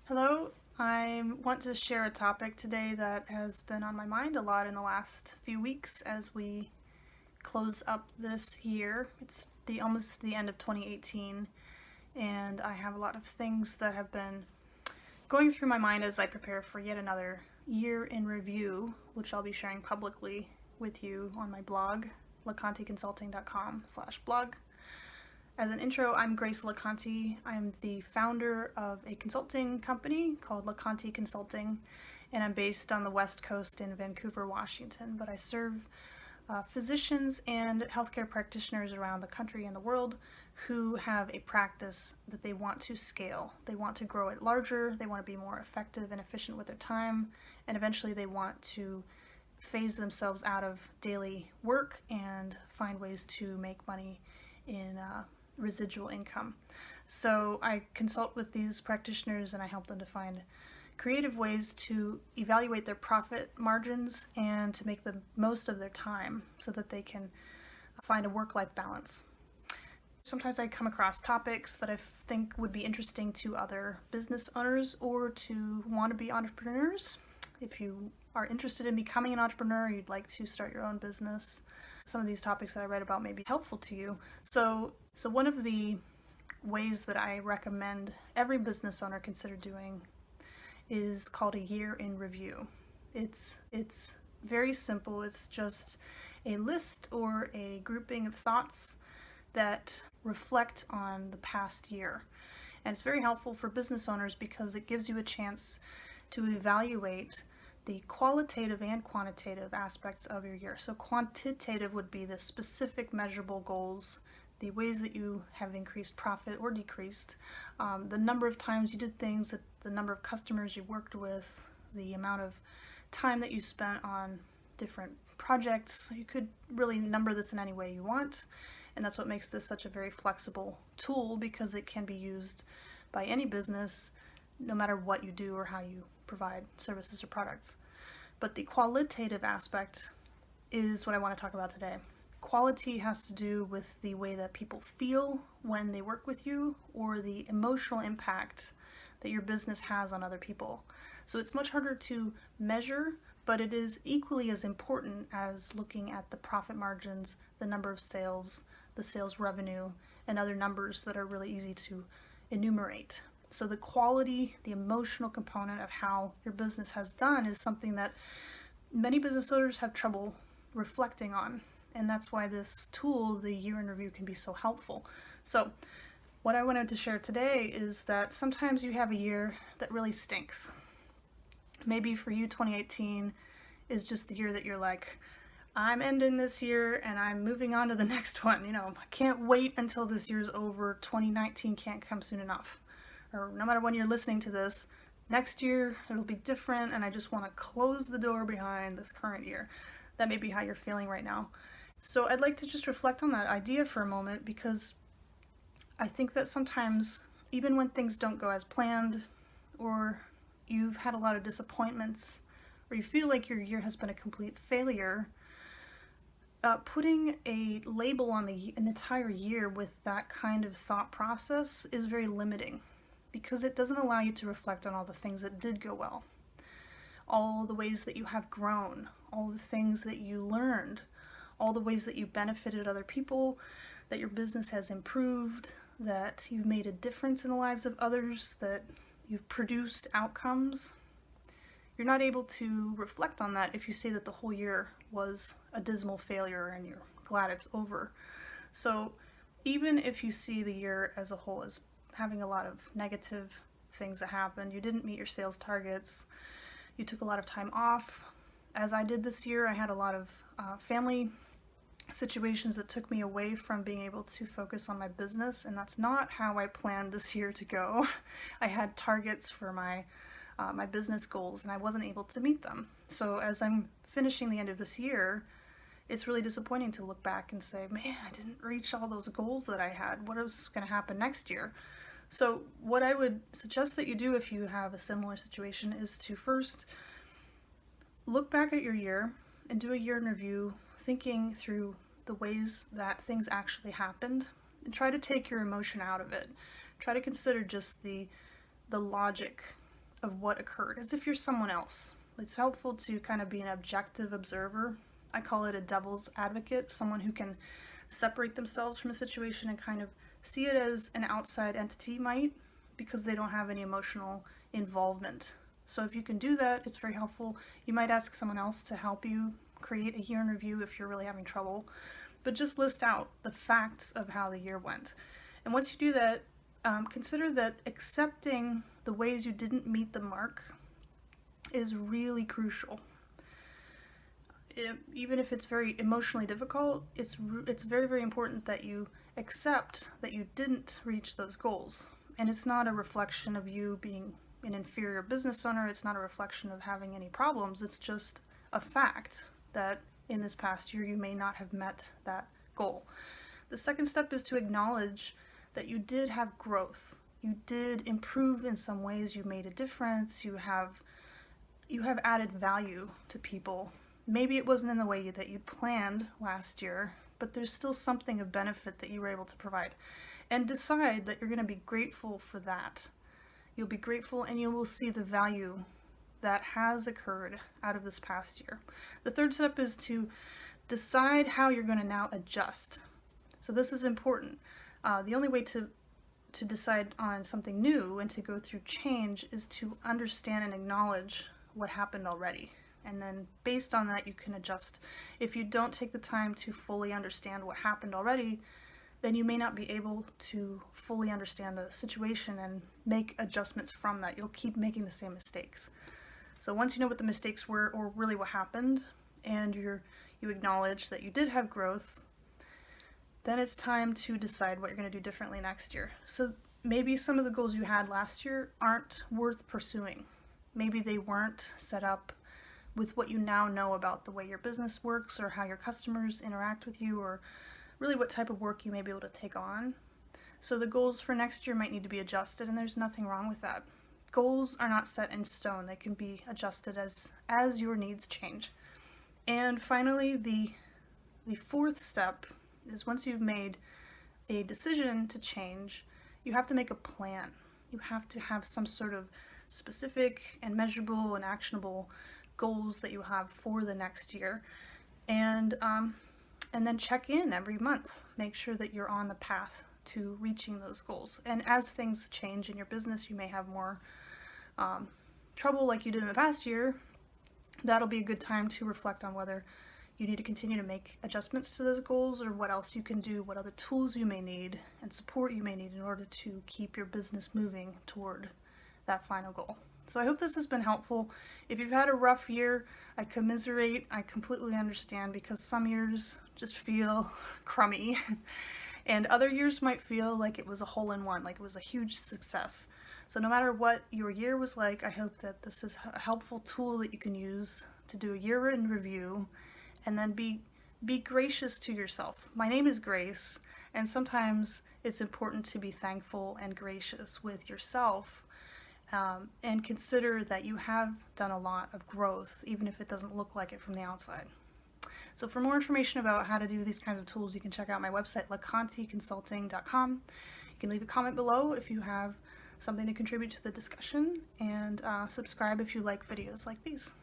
Hello, I want to share a topic today that has been on my mind a lot in the last few weeks as we close up this year. It's almost the end of 2018, and I have a lot of things that have been going through my mind as I prepare for yet another year in review, which I'll be sharing publicly with you on my blog, laconteconsulting.com/blog. As an intro, I'm Grace LaConte. I'm the founder of a consulting company called LaConte Consulting, and I'm based on the West Coast in Vancouver, Washington. But I serve physicians and healthcare practitioners around the country and the world who have a practice that they want to scale. They want to grow it larger, they want to be more effective and efficient with their time, and eventually they want to phase themselves out of daily work and find ways to make money in residual income. So I consult with these practitioners and I help them to find creative ways to evaluate their profit margins and to make the most of their time so that they can find a work-life balance. Sometimes I come across topics that I think would be interesting to other business owners or to wannabe entrepreneurs. If you are interested in becoming an entrepreneur, you'd like to start your own business, some of these topics that I write about may be helpful to you. So one of the ways that I recommend every business owner consider doing is called a year in review. It's very simple. It's just a list or a grouping of thoughts that reflect on the past year. And it's very helpful for business owners because it gives you a chance to evaluate the qualitative and quantitative aspects of your year. So quantitative would be the specific measurable goals, the ways that you have increased profit or decreased, the number of times you did things, the number of customers you worked with, the amount of time that you spent on different projects. You could really number this in any way you want, and that's what makes this such a very flexible tool because it can be used by any business no matter what you do or how you provide services or products. But the qualitative aspect is what I want to talk about today. Quality has to do with the way that people feel when they work with you or the emotional impact that your business has on other people. So it's much harder to measure, but it is equally as important as looking at the profit margins, the number of sales, the sales revenue, and other numbers that are really easy to enumerate. So the quality, the emotional component of how your business has done is something that many business owners have trouble reflecting on. And that's why this tool, the year in review, can be so helpful. So what I wanted to share today is that sometimes you have a year that really stinks. Maybe for you, 2018 is just the year that you're like, I'm ending this year and I'm moving on to the next one. I can't wait until this year's over. 2019 can't come soon enough. Or no matter when you're listening to this, next year it'll be different and I just want to close the door behind this current year. That may be how you're feeling right now. So I'd like to just reflect on that idea for a moment because I think that sometimes, even when things don't go as planned, or you've had a lot of disappointments, or you feel like your year has been a complete failure, putting a label on an entire year with that kind of thought process is very limiting because it doesn't allow you to reflect on all the things that did go well, all the ways that you have grown, all the things that you learned, all the ways that you benefited other people, that your business has improved, that you've made a difference in the lives of others, that you've produced outcomes. You're not able to reflect on that if you say that the whole year was a dismal failure and you're glad it's over. So even if you see the year as a whole as having a lot of negative things that happened, you didn't meet your sales targets, you took a lot of time off, as I did this year, I had a lot of family situations that took me away from being able to focus on my business, and that's not how I planned this year to go. I had targets for my business goals and I wasn't able to meet them. So as I'm finishing the end of this year, it's really disappointing to look back and say, man, I didn't reach all those goals that I had. What is going to happen next year? So what I would suggest that you do if you have a similar situation is to first look back at your year and do a year in review, thinking through the ways that things actually happened, and try to take your emotion out of it. Try to consider just the logic of what occurred, as if you're someone else. It's helpful to kind of be an objective observer. I call it a devil's advocate, someone who can separate themselves from a situation and kind of see it as an outside entity might, because they don't have any emotional involvement. So if you can do that, it's very helpful. You might ask someone else to help you create a year in review if you're really having trouble, but just list out the facts of how the year went. And once you do that, consider that accepting the ways you didn't meet the mark is really crucial. Even if it's very emotionally difficult, it's very, very important that you accept that you didn't reach those goals. And it's not a reflection of you being an inferior business owner. It's not a reflection of having any problems. It's just a fact that in this past year you may not have met that goal. The second step is to acknowledge that you did have growth. You did improve in some ways. You made a difference. You have added value to people. Maybe it wasn't in the way that you planned last year, but there's still something of benefit that you were able to provide. And decide that you're going to be grateful for that. You'll be grateful and you will see the value that has occurred out of this past year. The third step is to decide how you're going to now adjust. So this is important. The only way to decide on something new and to go through change is to understand and acknowledge what happened already. And then based on that, you can adjust. If you don't take the time to fully understand what happened already, then you may not be able to fully understand the situation and make adjustments from that. You'll keep making the same mistakes. So once you know what the mistakes were, or really what happened, and you acknowledge that you did have growth, then it's time to decide what you're going to do differently next year. So maybe some of the goals you had last year aren't worth pursuing. Maybe they weren't set up with what you now know about the way your business works, or how your customers interact with you, or really what type of work you may be able to take on. So the goals for next year might need to be adjusted, and there's nothing wrong with that. Goals are not set in stone. They can be adjusted as your needs change. And finally, the fourth step is, once you've made a decision to change, you have to make a plan. You have to have some sort of specific and measurable and actionable goals that you have for the next year. And then check in every month. Make sure that you're on the path to reaching those goals. And as things change in your business, you may have more trouble like you did in the past year. That'll be a good time to reflect on whether you need to continue to make adjustments to those goals, or what else you can do, what other tools you may need and support you may need in order to keep your business moving toward that final goal. So I hope this has been helpful. If you've had a rough year, I commiserate. I completely understand, because some years just feel crummy and other years might feel like it was a hole-in-one, like it was a huge success. So no matter what your year was like, I hope that this is a helpful tool that you can use to do a year in review, and then be gracious to yourself. My name is Grace, and sometimes it's important to be thankful and gracious with yourself. And consider that you have done a lot of growth, even if it doesn't look like it from the outside. So for more information about how to do these kinds of tools, you can check out my website, laconticonsulting.com. You can leave a comment below if you have something to contribute to the discussion, and subscribe if you like videos like these.